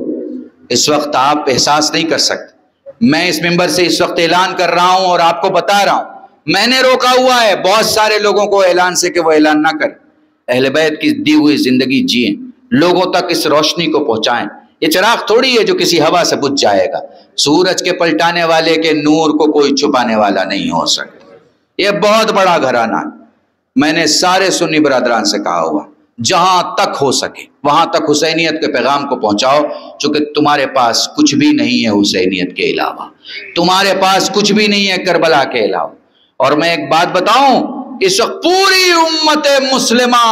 اس وقت آپ احساس نہیں کر سکتے، میں اس منبر سے اس وقت اعلان کر رہا ہوں اور آپ کو بتا رہا ہوں، میں نے روکا ہوا ہے بہت سارے لوگوں کو اعلان سے کہ وہ اعلان نہ کریں. اہل بیت کی دی ہوئی زندگی جئیں، لوگوں تک اس روشنی کو پہنچائیں. یہ چراغ تھوڑی ہے جو کسی ہوا سے بجھ جائے گا. سورج کے پلٹانے والے کے نور کو کوئی چھپانے والا نہیں ہو سکتا. یہ بہت بڑا گھرانہ ہے. میں نے سارے سنی برادران سے کہا ہوا، جہاں تک ہو سکے وہاں تک حسینیت کے پیغام کو پہنچاؤ، چونکہ تمہارے پاس کچھ بھی نہیں ہے حسینیت کے علاوہ، تمہارے پاس کچھ بھی نہیں ہے کربلا کے علاوہ. اور میں ایک بات بتاؤں، اس وقت پوری امت مسلمہ،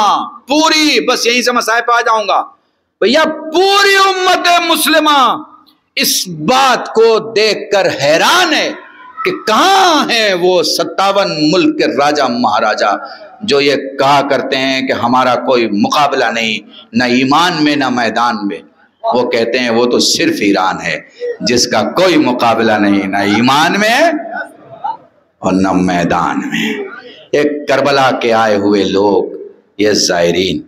پوری، بس یہیں سے مسائل پہ آ جاؤں گا بھیا، پوری امت مسلمہ اس بات کو دیکھ کر حیران ہے کہ کہاں ہیں وہ 57 ملک کے راجہ مہاراجہ جو یہ کہا کرتے ہیں کہ ہمارا کوئی مقابلہ نہیں، نہ ایمان میں نہ میدان میں. وہ کہتے ہیں وہ تو صرف ایران ہے جس کا کوئی مقابلہ نہیں، نہ ایمان میں اور نہ میدان میں. ایک کربلا کے آئے ہوئے لوگ، یہ زائرین،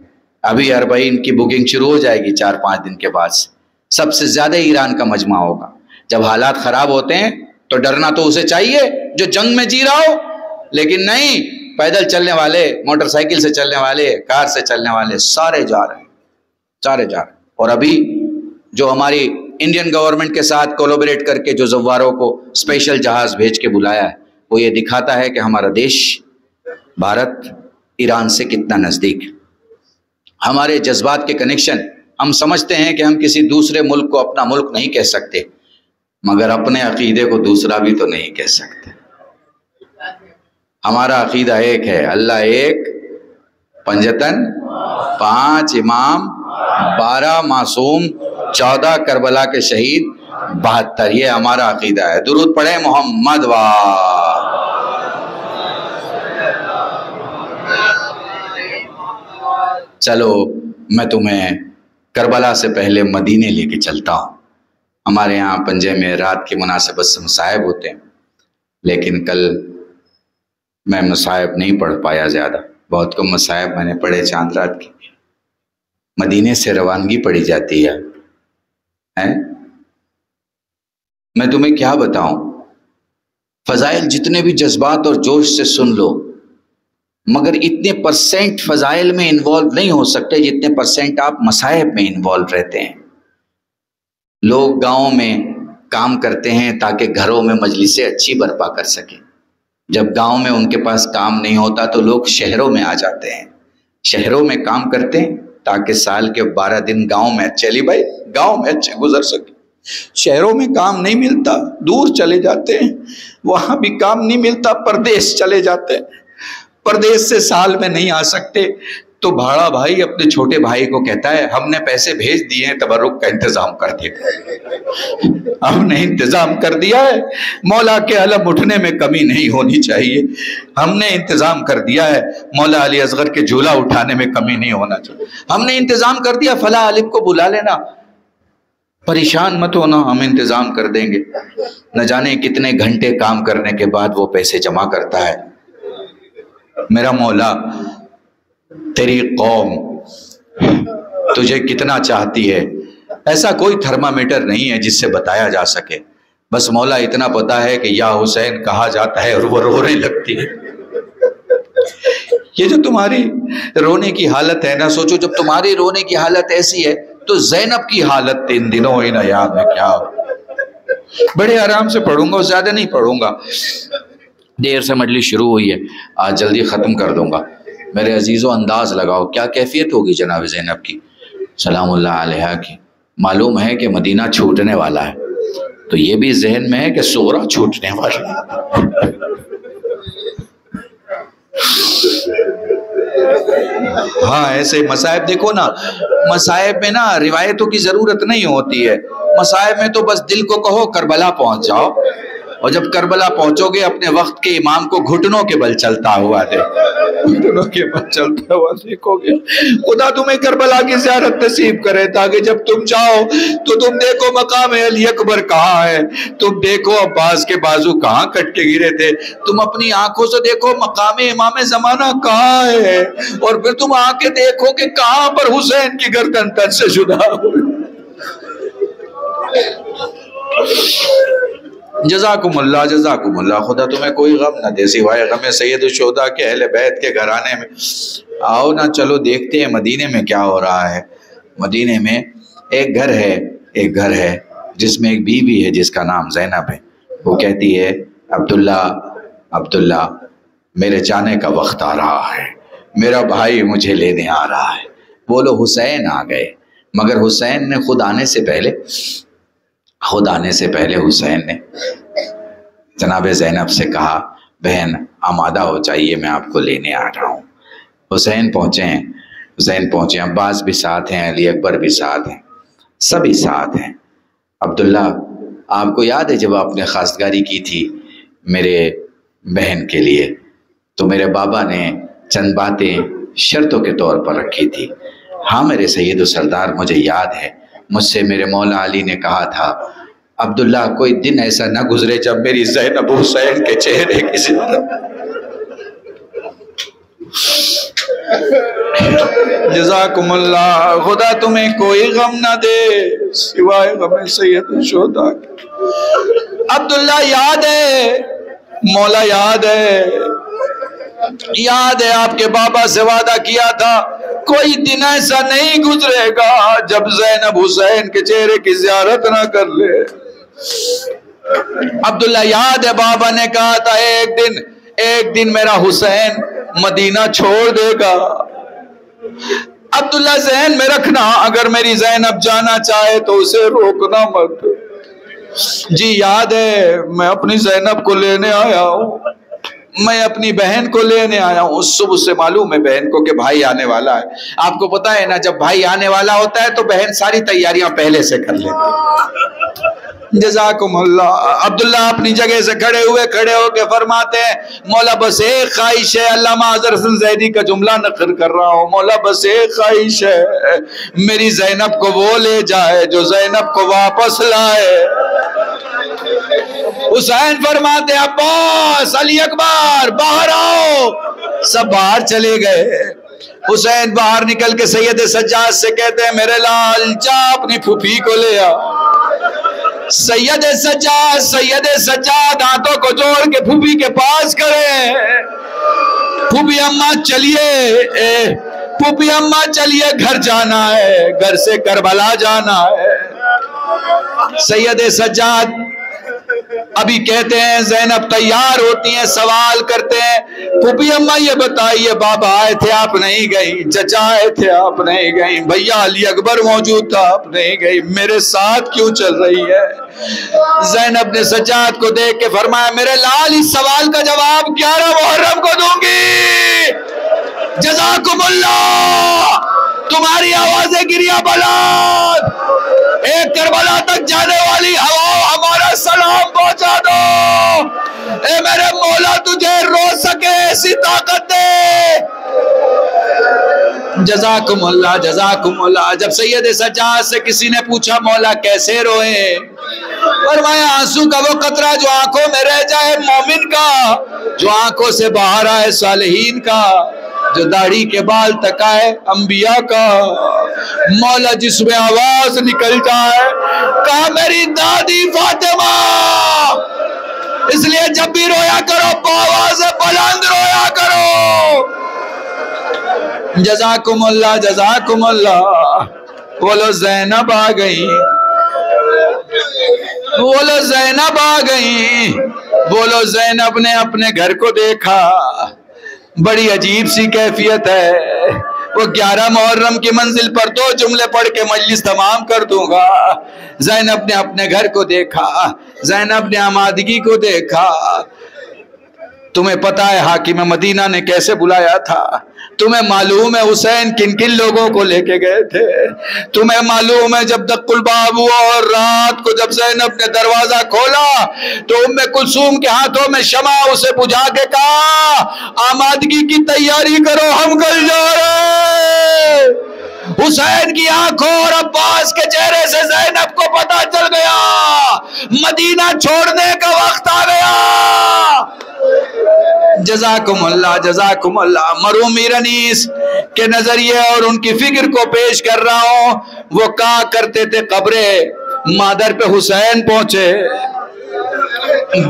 ابھی 40 کی بکنگ شروع ہو جائے گی 4-5 دن کے بعد سے. سب سے زیادہ ایران کا مجمع ہوگا. جب حالات خراب ہوتے ہیں تو ڈرنا تو اسے چاہیے جو جنگ میں جی رہا ہو، لیکن نہیں، پیدل چلنے والے، موٹر سائیکل سے چلنے والے، کار سے چلنے والے سارے جا رہے ہیں، سارے جا رہے ہیں۔ اور ابھی جو ہماری انڈین گورنمنٹ کے ساتھ کولیبریٹ کر کے جو زواروں کو اسپیشل جہاز بھیج کے بلایا ہے، وہ یہ دکھاتا ہے کہ ہمارا دیش بھارت ایران سے کتنا نزدیک ہے۔ ہمارے جذبات کے کنیکشن، ہم سمجھتے ہیں کہ ہم کسی دوسرے ملک کو اپنا ملک نہیں کہہ سکتے، مگر اپنے عقیدے کو دوسرا بھی تو نہیں کہہ سکتے۔ ہمارا عقیدہ ایک ہے، اللہ ایک، پنجتن، 5 امام، 12 معصوم، 14 کربلا کے شہید، 72، یہ ہمارا عقیدہ ہے۔ درود پڑھیں محمد وا۔ چلو میں تمہیں کربلا سے پہلے مدینے لے کے چلتا ہوں۔ ہمارے یہاں پنجے میں رات کی مناسبت سے مصائب ہوتے ہیں، لیکن کل میں مصائب نہیں پڑھ پایا زیادہ، بہت کم مصائب میں نے پڑھے چاند رات کی۔ مدینے سے روانگی پڑی جاتی ہے۔ میں تمہیں کیا بتاؤں، فضائل جتنے بھی جذبات اور جوش سے سن لو، مگر اتنے پرسنٹ فضائل میں انوالو نہیں ہو سکتے جتنے پرسنٹ آپ مصائب میں انوالو رہتے ہیں۔ لوگ گاؤں میں کام کرتے ہیں تاکہ گھروں میں مجلسیں اچھی برپا کر سکیں۔ جب گاؤں میں ان کے پاس کام نہیں ہوتا تو لوگ شہروں میں آ جاتے ہیں، شہروں میں کام کرتے ہیں تاکہ سال کے 12 دن گاؤں میں چلی بھائی گاؤں میں اچھے گزر سکے۔ شہروں میں کام نہیں ملتا، دور چلے جاتے ہیں، وہاں بھی کام نہیں ملتا، پردیس چلے جاتے ہیں، پردیس سے سال میں نہیں آ سکتے تو بھاڑا بھائی اپنے چھوٹے بھائی کو کہتا ہے ہم نے پیسے بھیج دیے ہیں، تبرک کا انتظام کر دیا، ہم نے انتظام کر دیا ہے، مولا کے علم اٹھنے میں کمی نہیں ہونی چاہیے، ہم نے انتظام کر دیا ہے، مولا علی اصغر کے جھولا اٹھانے میں کمی نہیں ہونا چاہیے، ہم نے انتظام کر دیا، فلاں عالم کو بلا لینا، پریشان مت ہونا، ہم انتظام کر دیں گے۔ نہ جانے کتنے گھنٹے کام کرنے کے بعد وہ پیسے جمع کرتا ہے۔ میرا مولا تیری قوم تجھے کتنا چاہتی ہے، ایسا کوئی تھرمامیٹر نہیں ہے جس سے بتایا جا سکے، بس مولا اتنا پتا ہے کہ یا حسین کہا جاتا ہے اور وہ رونے لگتی ہے۔ یہ جو تمہاری رونے کی حالت ہے نا، سوچو جب تمہاری رونے کی حالت ایسی ہے تو زینب کی حالت ان دنوں ان ایام میں کیا ہو۔ بڑے آرام سے پڑھوں گا، زیادہ نہیں پڑھوں گا، دیر سے مجلس شروع ہوئی ہے، آج جلدی ختم کر دوں گا۔ میرے عزیزو انداز لگاؤ، کیا کیفیت ہوگی جناب زینب کی سلام اللہ علیہا کی۔ معلوم ہے کہ مدینہ چھوٹنے والا ہے، تو یہ بھی ذہن میں ہے کہ صغرا چھوٹنے والا ہے۔ ہاں ایسے مصائب دیکھو نا، مصائب میں نا روایتوں کی ضرورت نہیں ہوتی ہے، مصائب میں تو بس دل کو کہو کربلا پہنچ جاؤ، اور جب کربلا پہنچو گے اپنے وقت کے امام کو گھٹنوں کے بل چلتا ہوا گھٹنوں کے بل چلتا ہوا دیکھو گے۔ خدا تمہیں کربلا کی زیارت نصیب کرے تاکہ جب تم جاؤ تو تم دیکھو مقام علی اکبر کہاں ہے، تم دیکھو عباس کے بازو کہاں کٹ کے گرے تھے، تم اپنی آنکھوں سے دیکھو مقام امام زمانہ کہاں ہے، اور پھر تم آ کے دیکھو کہ کہاں پر حسین کی گردن تن سے جدا ہوئی۔ جزاکم اللہ جزاکم اللہ، خدا تمہیں کوئی غم نہ دے سوائے غم سید الشہداء کے اہل بیت کے گھرانے میں۔ آؤ نا چلو دیکھتے ہیں مدینے میں کیا ہو رہا ہے۔ مدینے میں ایک گھر ہے جس میں ایک بیوی ہے جس کا نام زینب ہے۔ وہ کہتی ہے عبداللہ میرے جانے کا وقت آ رہا ہے، میرا بھائی مجھے لینے آ رہا ہے۔ بولو حسین آ گئے، مگر حسین نے خود آنے سے پہلے حسین نے جناب زینب سے کہا بہن آمادہ ہو جائیے، میں آپ کو لینے آ رہا ہوں۔ حسین پہنچے، عباس بھی ساتھ ہیں، علی اکبر بھی ساتھ ہیں، سبھی ساتھ ہیں۔ عبداللہ آپ کو یاد ہے جب آپ نے خواستگاری کی تھی میرے بہن کے لیے تو میرے بابا نے چند باتیں شرطوں کے طور پر رکھی تھی۔ ہاں میرے سید و سردار مجھے یاد ہے، مجھ سے میرے مولا علی نے کہا تھا عبداللہ کوئی دن ایسا نہ گزرے جب میری زینب حسین کے چہرے کی زیارت۔ جزاکم اللہ، خدا تمہیں کوئی غم نہ دے سوائے غم سید الشہداء۔ عبداللہ یاد ہے مولا یاد ہے آپ کے بابا سے وعدہ کیا تھا کوئی دن ایسا نہیں گزرے گا جب زینب حسین کے چہرے کی زیارت نہ کر لے. عبداللہ یاد ہے بابا نے کہا تھا ایک دن میرا حسین مدینہ چھوڑ دے گا. عبداللہ ذہن میں رکھنا اگر میری زینب جانا چاہے تو اسے روکنا مت. جی یاد ہے میں اپنی زینب کو لینے آیا ہوں, میں اپنی بہن کو لینے آیا ہوں. صبح سے معلوم ہے بہن کو کہ بھائی آنے والا ہے. آپ کو پتا ہے نا جب بھائی آنے والا ہوتا ہے تو بہن ساری تیاریاں پہلے سے کر لیتی ہے. جزاکم اللہ. عبداللہ اپنی جگہ سے کھڑے ہو کے فرماتے ہیں مولا بس ایک خواہش ہے. علامہ اظہر حسن زیدی کا جملہ نقل کر رہا ہوں. مولا بس ایک خواہش ہے میری زینب کو وہ لے جائے جو زینب کو واپس لائے. حسین فرماتے عباس علی اکبر باہر آؤ. سب باہر چلے گئے. حسین باہر نکل کے سید سجاد سے کہتے ہیں میرے لال جا اپنی پھوپھی کو لے آ. سید سجاد ہاتھوں کو جوڑ کے پھوپھی کے پاس کرے. پھوپھی اماں چلیے گھر جانا ہے, گھر سے کربلا جانا ہے. سید سجاد ابھی کہتے ہیں زینب تیار ہوتی ہیں, سوال کرتے ہیں پھوپھی اماں یہ بتائیے بابا آئے تھے آپ نہیں گئی, چچا آئے تھے آپ نہیں گئی, بھیا علی اکبر موجود تھا آپ نہیں گئی, میرے ساتھ کیوں چل رہی ہے. زینب نے سجاد کو دیکھ کے فرمایا میرے لال اس سوال کا جواب 11 محرم کو دوں گی. جزاکم اللہ. تمہاری آوازیں گریا بلاد, ایک کربلا تک جانے والی ہوا ہمارا سلام پہنچا دو. اے میرے مولا تجھے رو سکے ایسی طاقت دے. جزاکم اللہ جزاکم اللہ. جب سید سجاد سے کسی نے پوچھا مولا کیسے روئے, فرمایا آنسو کا وہ قطرہ جو آنکھوں میں رہ جائے مومن کا, جو آنکھوں سے باہر آئے صالحین کا, جو داڑھی کے بال تک آئے انبیاء کا. مولا جس میں آواز نکل جائے کہا میری دادی فاطمہ. اس لیے جب بھی رویا کرو بآواز بلند رویا کرو. جزاکم اللہ جزاکم اللہ. بولو زینب آ گئی, بولو زینب آ گئی. بولو زینب نے اپنے گھر کو دیکھا. بڑی عجیب سی کیفیت ہے. وہ 11 محرم کی منزل پر 2 جملے پڑھ کے مجلس تمام کر دوں گا. زینب نے اپنے گھر کو دیکھا, زینب نے آمادگی کو دیکھا. تمہیں پتا ہے حاکم مدینہ نے کیسے بلایا تھا, تمہیں معلوم ہے حسین کن کن لوگوں کو لے کے گئے تھے, تمہیں معلوم ہے جب دق الباب ہوا اور رات کو جب زینب نے دروازہ کھولا تو ام کلثوم کے ہاتھوں میں شمع اسے بجھا کے کہا آمادگی کی تیاری کرو ہم کل جا رہے. حسین کی آنکھوں اور عباس کے چہرے سے زینب کو پتا چل گیا مدینہ چھوڑنے کا وقت آ گیا. جزاکم اللہ جزاکم اللہ. مرومی رنیس کے نظریے اور ان کی فکر کو پیش کر رہا ہوں. وہ کہا کرتے تھے قبر مادر پہ حسین پہنچے,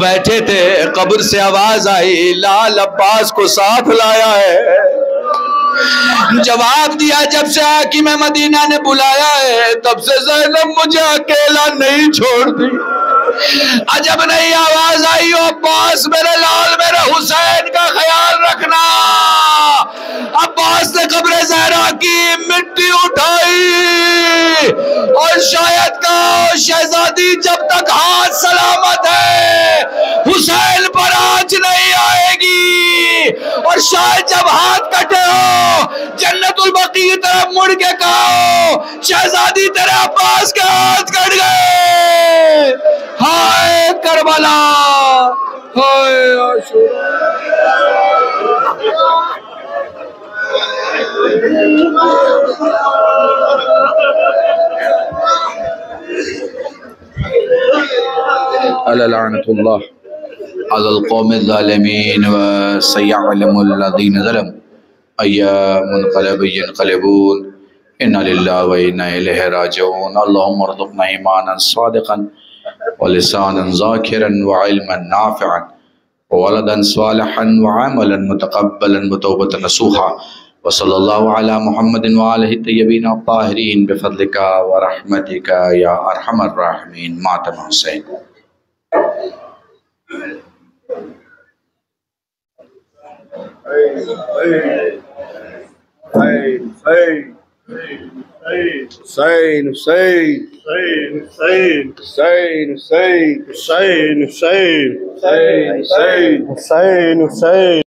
بیٹھے تھے, قبر سے آواز آئی لال عباس کو ساتھ لایا ہے. جواب دیا جب سے حاکم مدینہ نے بلایا ہے تب سے زینب مجھے اکیلا نہیں چھوڑ دی. عجب نہیں آواز آئی عباس میرے لال میرے حسین کا خیال رکھنا. عباس نے قبر زہرا کی مٹی اٹھائی اور شاید کہا شہزادی جب تک ہاتھ سلامت ہے حسین پر آنچ نہیں آئے گی, اور شاید جب ہاتھ کٹے ہو جنت البقیع کی طرف مڑ کے کہو شہزادی تیرے عباس کے ہاتھ کٹ گئے. ہائے کربلا, ہائے عاشورا. لعنت اللہ علی القوم الظالمین وسيعلم الذین ظلموا ایام منقلب ينقلبون انا للہ و انا الیہ راجعون. اللہم ارزقنا ایمانا صادقا ولسانا ذاکرا وعلما نافعا وولدا صالحا وعملا متقبلا وتوبة نصوحا وصلی اللہ علی محمد وآلہ الطیبین الطاہرین بفضلک ورحمتک یا ارحم الراحمین ماتم حسین. حسین حسین حسین حسین حسین حسین حسین حسین حسین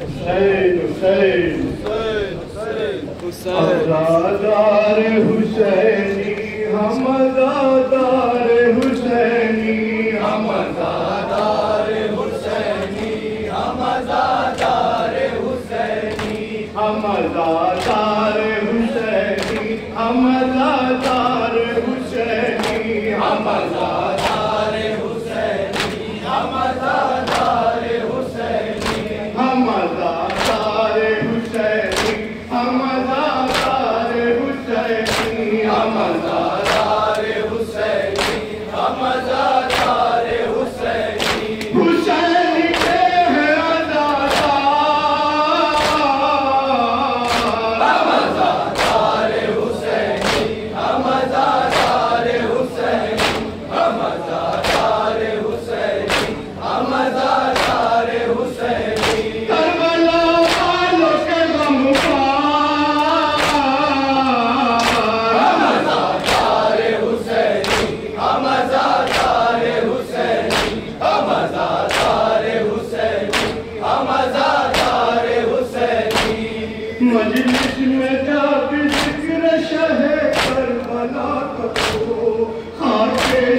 حسین حسین ازادار حسینی ہم ازادار حسینی ہم ازادار حسینی ہم ازادار حسینی ہم ازادار حسینی ہم ازادار حسینی ہم ازادار حسینی ہم ازادار حسینی ہم ازادار حسینی ہم ازادار حسینی ہم ازادار حسینی ہم ازادار حسینی حسین کے ہیں ازادار ہم ازادار حسینی ہم ازادار حسینی ہم ازادار حسینی ہم ازادار حسینی کربلا والوں کے غم ہم ازادار حسینی ہم ازادار حسینی ہم ازادار حسینی ہم ازادار حسینی مجلس میں جا کے ذکر شہ کربلا کرو خاک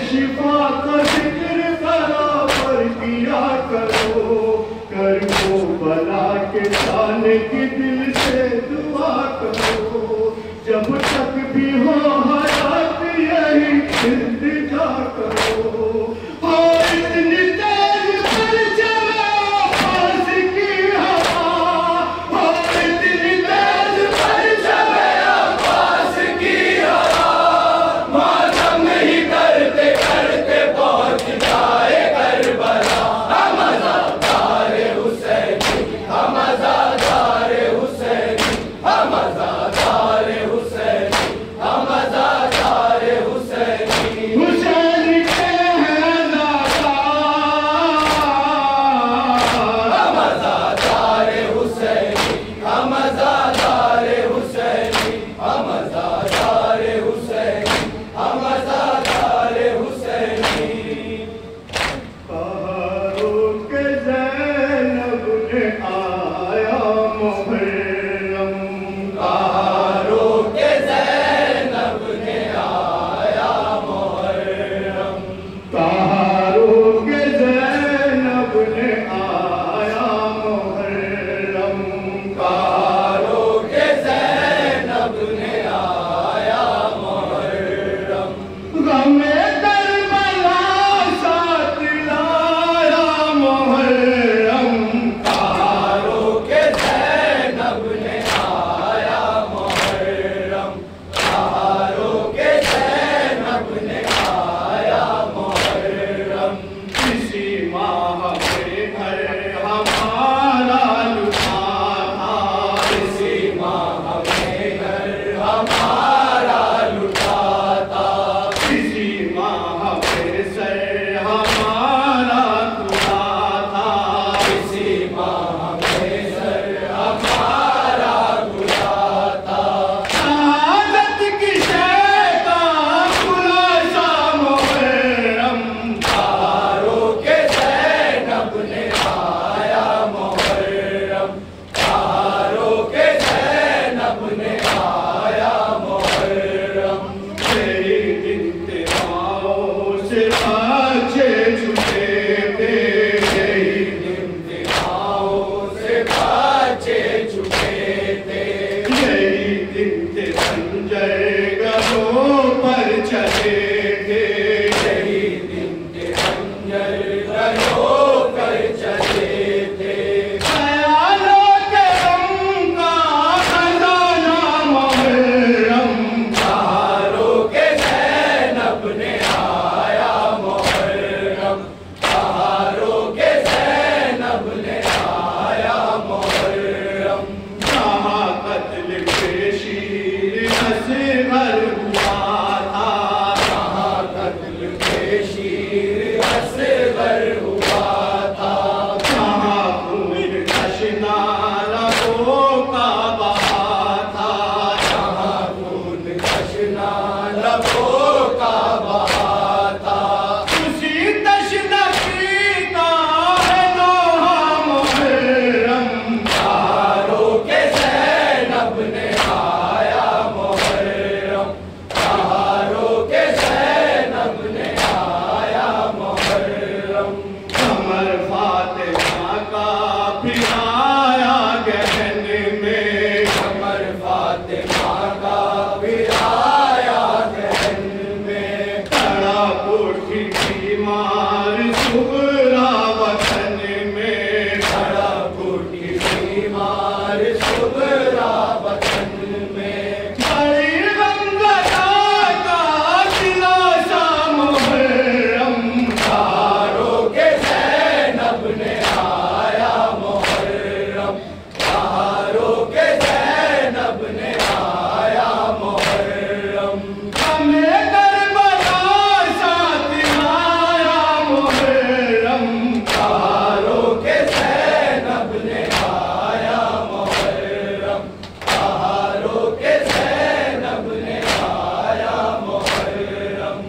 شفا کا ذکر برابر کیا کرو کربلا کے شان کی دل سے دعا کرو جب تک بھی ہو حیات یہی التجا کرو ہو اتنی تیز پرچم عباس کی ہوا ہو اتنی تیز پرچم عباس کی ہوا ماتم ہی کرتے کرتے پہنچ جائے کربلا ہم ازادار حسینی ہم ازادار حسینی ہم ازادار پھر آیا گہن میں کمر فاطمہ کا پھر آیا گہن میں کھڑا اٹھی بیمار صغرا وطن میں کھڑا اٹھی بیمار صغرا وطن میں بڑی غمزدہ کا دلا سا محرم تاروں کے زینب نے آیا محرم تاروں کے زینب نے آیا محرم ہمیں کربلا ساتھ آیا محرم تاروں کے زینب نے آیا محرم تاروں کے زینب نے آیا محرم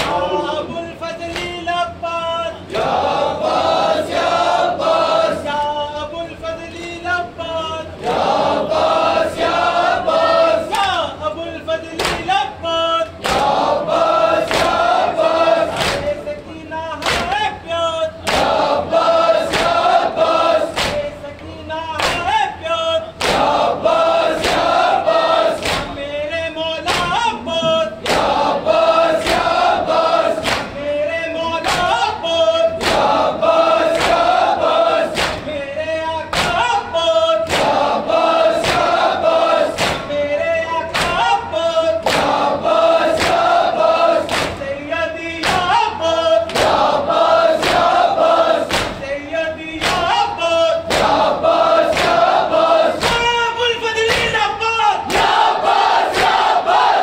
ابو الفضل لباد یا عباس یا عباس یا ابو الفضل لباد یا عباس یا عباس یا ابو الفضل لباد یا عباس یا عباس سکینہ ہے پیاد یا عباس یا عباس سکینہ ہے پیاد یا عباس یا عباس میرے مولا عباد یا عباس یا عباس میرے مولا عباد یا عباس یا عباس میرے آقا عباد یا عباس یا عباس میرے آقا عباد یا عباس یا عباس سیدی یا عباد یا عباس یا عباس سیدی یا عباد یا عباس یا عباس ابو الفضل لباد یا عباس یا عباس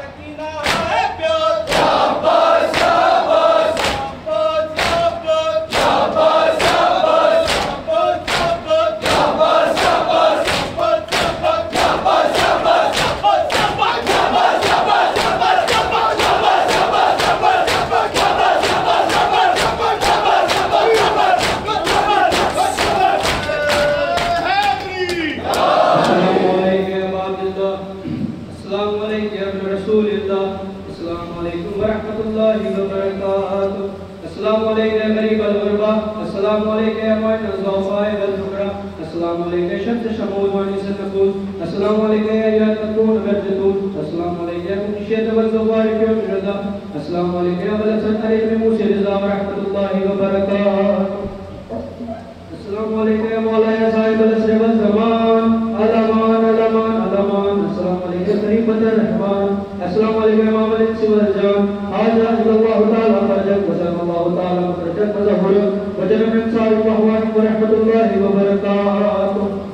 سکینہ ہے پیاد یا عباس یا عباس عباد یا عباد یا عباس یا عباس عباد یا عباد یا عباس یا عباس عباد یا عباد یا عباس یا عباس عباد یا عباد السلام علیکم ابن رسول اللہ السلام علیکم ورحمۃ اللہ وبرکاتہ السلام علیکم غریب الغربا السلام علیکم معین الضعفاء والفقراء السلام علیکم شمس شمول وانس النفوس السلام علیکم ایھا التقون والجدود السلام علیکم الشیط والزوار والرضا السلام علیکم ابو الحسن علی بن موسی رضا ورحمۃ اللہ وبرکاتہ السلام علیکم مولانا صاحب العصر والزمان الامان الامان الامان السلام علیکم خلیفۃ الرحمن السلام علیکم امام الانس والجان حاضر اللہ تعالی فرجک وسلم اللہ تعالی فرجک وظہرک وجنب انصار الاحوال ورحمۃ اللہ وبرکاتہ